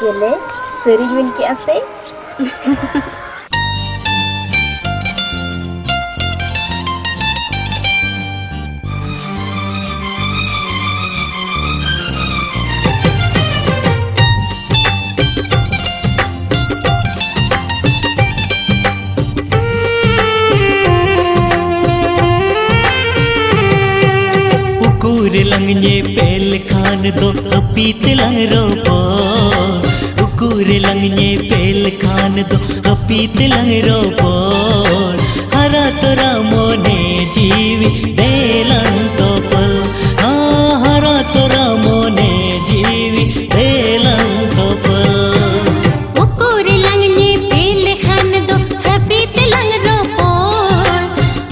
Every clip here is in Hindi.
चले सरी मिल के आसे लंगने पेल खान दो पीत लंग रोपो उकुर लंगने पेल खान दो पीत लंग रोपो हरा तोरा मोने जीवी देलन तो पल हरा तोरा मोने जीवी देलन तो पल उकुर लंगने पेल खान दो पीत लंग रोपो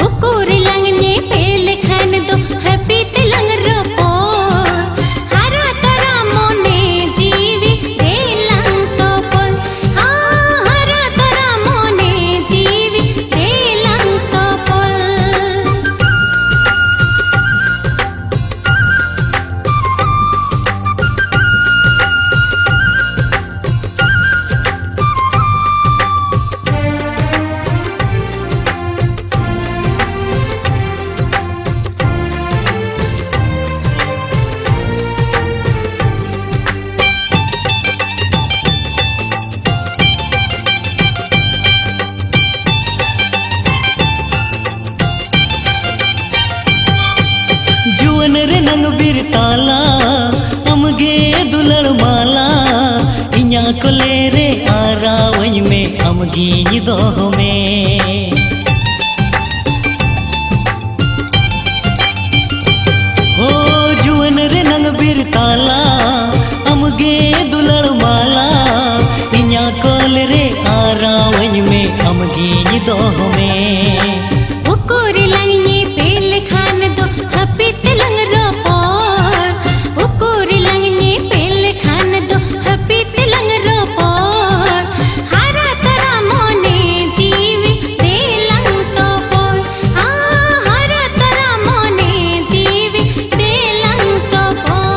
उकुर लंगने पेल खान दो पीत लंग नंग बिर ताला अमगे दुलड़ माला इन्या को ले रे आरा वही में अमगी दोह में हो जुअन रे नंग बिर ताला अमगे दुलड़ माला इन्या को ले रे आरा वही में अमगी दोह में उकुर लंगने पेल खान दो पीत लंग रोपो उकुर लंगने पेल खान दो पीत लंग रोपो हरा तोरा मोने जीवी देलंग तो पोर हरा तोरा मोने जीवी देलंग तो पोर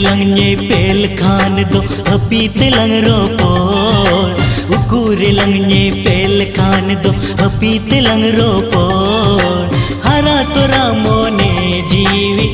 लंगने पेल खान दो पीत लंग रोपो उकुर लंगने पेल खान दो पीत लंग रोपो हरा तोरा मोने जीवी